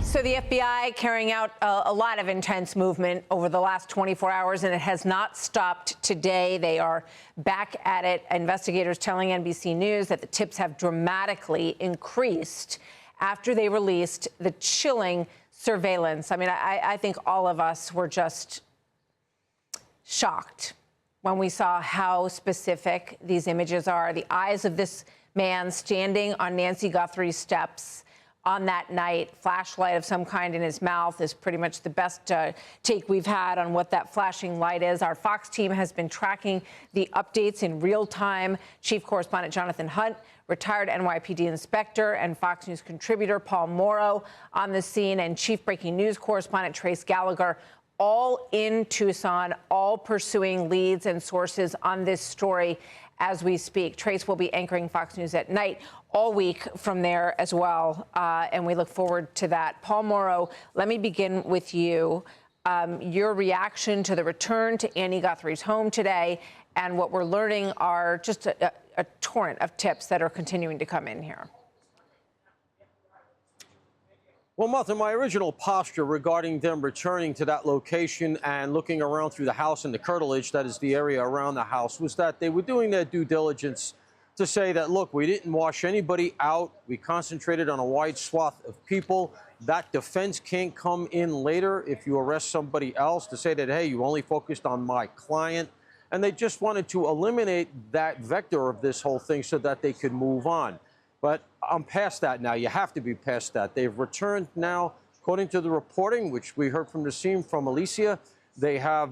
So the FBI carrying out a lot of intense movement over the last 24 hours, and it has not stopped today. They are back at it. Investigators telling NBC News that the tips have dramatically increased after they released the chilling surveillance. I mean, I think all of us were just shocked when we saw how specific these images are. The eyes of this man standing on Nancy Guthrie's steps on that night, flashlight of some kind in his mouth, is pretty much the best take we've had on what that flashing light is. Our Fox team has been tracking the updates in real time. Chief correspondent Jonathan Hunt, retired NYPD inspector and Fox News contributor Paul Morrow on the scene, and chief breaking news correspondent Trace Gallagher, all in Tucson, all pursuing leads and sources on this story as we speak. Trace will be anchoring Fox News at night all week from there as well, and we look forward to that. Paul Morrow, let me begin with you. Your reaction to the return to Annie Guthrie's home today, and what we're learning are just a torrent of tips that are continuing to come in here. Well, Martha, my original posture regarding them returning to that location and looking around through the house and the curtilage, that is the area around the house, was that they were doing their due diligence to say that, look, we didn't wash anybody out. We concentrated on a wide swath of people. That defense can't come in later if you arrest somebody else to say that, hey, you only focused on my client. And they just wanted to eliminate that vector of this whole thing so that they could move on. But I'm past that now. You have to be past that. They've returned now, according to the reporting, which we heard from the scene from Alicia. They have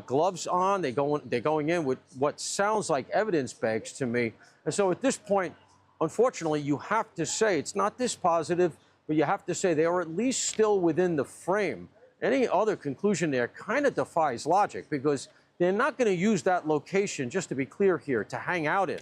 gloves on. They're going in with what sounds like evidence bags to me. And so at this point, unfortunately, you have to say it's not this positive, but you have to say they are at least still within the frame. Any other conclusion there kind of defies logic, because they're not going to use that location, just to be clear here, to hang out in.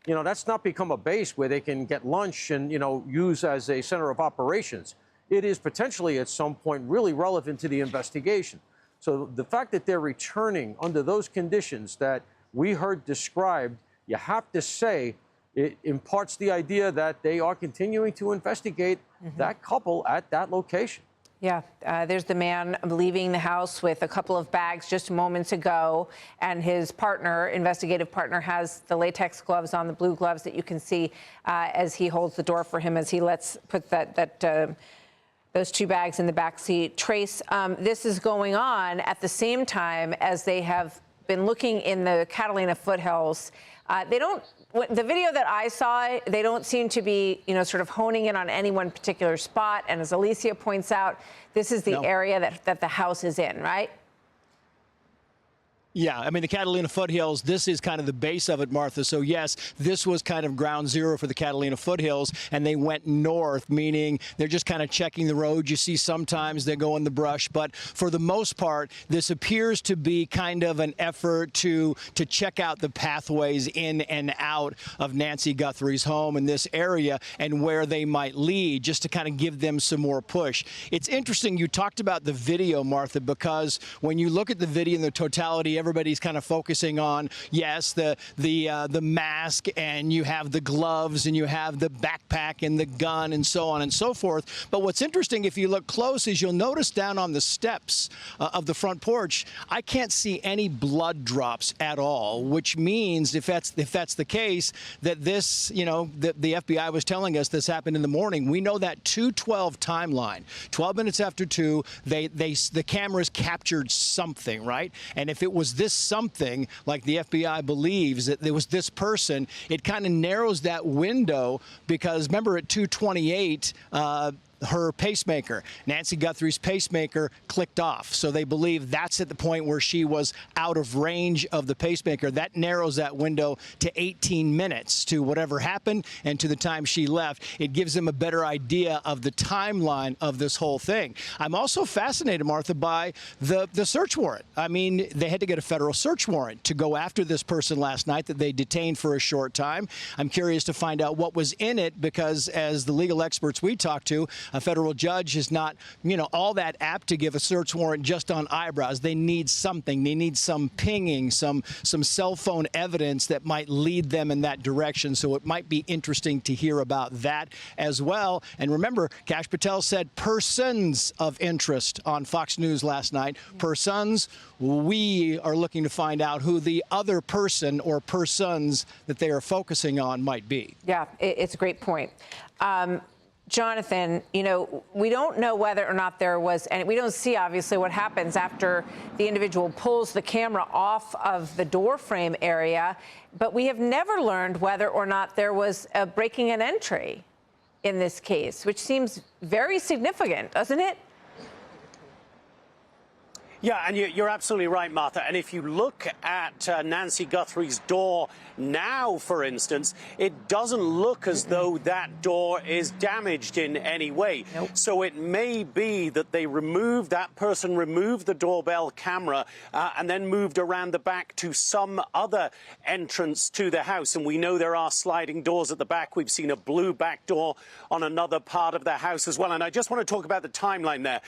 You know, that's not become a base where they can get lunch and, you know, use as a center of operations. It is potentially at some point really relevant to the investigation. So the fact that they're returning under those conditions that we heard described, you have to say it imparts the idea that they are continuing to investigate that couple at that location. Yeah, there's the man leaving the house with a couple of bags just moments ago, and his partner, investigative partner, has the latex gloves on, the blue gloves that you can see as he holds the door for him, as he puts those two bags in the back seat. Trace, this is going on at the same time as they have been looking in the Catalina foothills. The video that I saw, they don't seem to be, you know, sort of honing in on any one particular spot. And as Alicia points out, this is the area that the house is in, right? Yeah, I mean, the Catalina foothills, this is kind of the base of it, Martha. So, yes, this was kind of ground zero for the Catalina foothills, and they went north, meaning they're just kind of checking the road. You see sometimes they go in the brush, but for the most part, this appears to be kind of an effort to check out the pathways in and out of Nancy Guthrie's home in this area and where they might lead, just to kind of give them some more push. It's interesting, you talked about the video, Martha, because when you look at the video in the totality, everybody's kind of focusing on, yes, the mask, and you have the gloves, and you have the backpack and the gun and so on and so forth. But what's interesting, if you look close, is you'll notice down on the steps of the front porch, I can't see any blood drops at all, which means if that's the case, that this, you know, the FBI was telling us this happened in the morning. We know that 2:12 timeline, 12 minutes after 2, the cameras captured something, right? And if it was this something, like the FBI believes that there was this person, it kind of narrows that window, because remember at 2:28, her pacemaker, Nancy Guthrie's pacemaker, clicked off. So they believe that's at the point where she was out of range of the pacemaker. That narrows that window to 18 minutes to whatever happened and to the time she left. It gives them a better idea of the timeline of this whole thing. I'm also fascinated, Martha, by the search warrant. I mean, they had to get a federal search warrant to go after this person last night that they detained for a short time. I'm curious to find out what was in it, because as the legal experts we talked to, A federal judge is not, all that apt to give a search warrant just on eyebrows. They need something. They need some pinging, some cell phone evidence that might lead them in that direction. So it might be interesting to hear about that as well. And remember, Kash Patel said persons of interest on Fox News last night. Persons, we are looking to find out who the other person or persons that they are focusing on might be. Yeah, it's a great point. Jonathan, we don't know whether or not there was, and we don't see obviously what happens after the individual pulls the camera off of the door frame area, but we have never learned whether or not there was a breaking and entry in this case, which seems very significant, doesn't it? Yeah, and you're absolutely right, Martha. And if you look at Nancy Guthrie's door now, for instance, it doesn't look as though that door is damaged in any way. Nope. So it may be that that person removed the doorbell camera and then moved around the back to some other entrance to the house. And we know there are sliding doors at the back. We've seen a blue back door on another part of the house as well. And I just want to talk about the timeline there.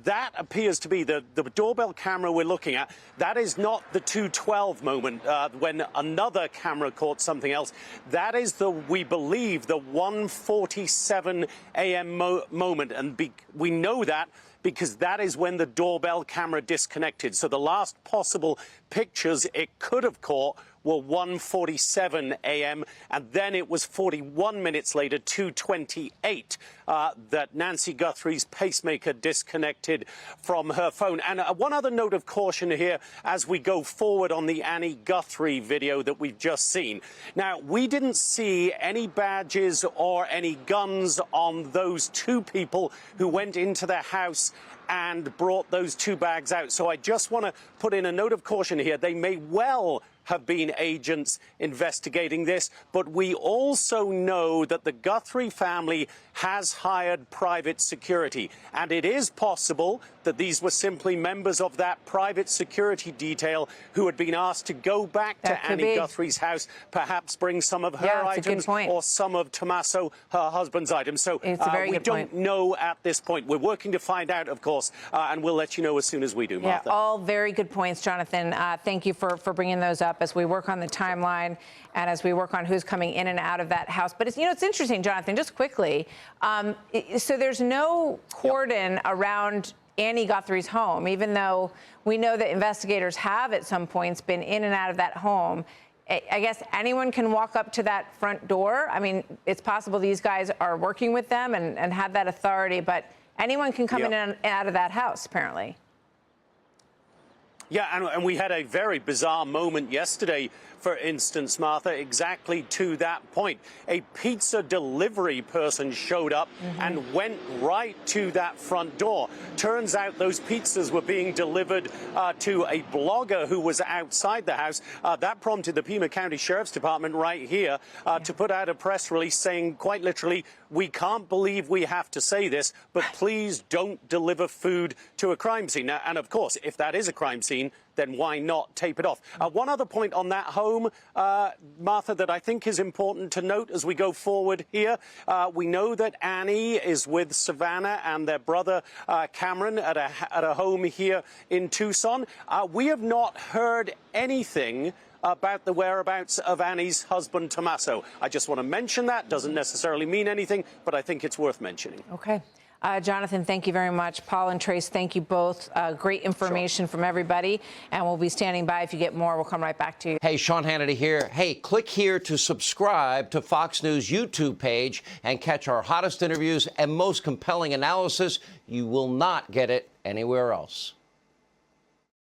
That appears to be the doorbell camera we're looking at. That is not the 2:12 moment when another camera caught something else. That is we believe, the 1:47 a.m. moment. And we know that because that is when the doorbell camera disconnected. So the last possible pictures it could have caught were 1:47 a.m. and then it was 41 minutes later, 2:28, that Nancy Guthrie's pacemaker disconnected from her phone. And one other note of caution here as we go forward on the Annie Guthrie video that we've just seen. Now, we didn't see any badges or any guns on those two people who went into the house and brought those two bags out. So I just want to put in a note of caution here. They may well have been agents investigating this, but we also know that the Guthrie family has hired private security, and it is possible that these were simply members of that private security detail who had been asked to go back to Annie Guthrie's house, perhaps bring some of her items or some of Tommaso, her husband's items. So we don't know at this point. We're working to find out, of course, and we'll let you know as soon as we do, Martha. Yeah, all very good points, Jonathan. Thank you for bringing those up as we work on the timeline and as we work on who's coming in and out of that house. But it's interesting, Jonathan, just quickly. So there's no cordon around Annie Guthrie's home, even though we know that investigators have at some points been in and out of that home. I guess anyone can walk up to that front door. I mean, it's possible these guys are working with them and have that authority, but anyone can come in and out of that house, apparently. Yeah, and we had a very bizarre moment yesterday, for instance, Martha, exactly to that point. A pizza delivery person showed up and went right to that front door. Turns out those pizzas were being delivered to a blogger who was outside the house. That prompted the Pima County Sheriff's Department right here to put out a press release saying, quite literally, we can't believe we have to say this, but please don't deliver food to a crime scene. Now, and of course, if that is a crime scene, then why not tape it off? One other point on that home, Martha, that I think is important to note as we go forward here. We know that Annie is with Savannah and their brother Cameron at a home here in Tucson. We have not heard anything about the whereabouts of Annie's husband, Tommaso. I just want to mention that. Doesn't necessarily mean anything, but I think it's worth mentioning. Okay. Jonathan, thank you very much. Paul and Trace, thank you both. Great information from everybody. And we'll be standing by. If you get more, we'll come right back to you. Hey, Sean Hannity here. Hey, click here to subscribe to Fox News YouTube page and catch our hottest interviews and most compelling analysis. You will not get it anywhere else.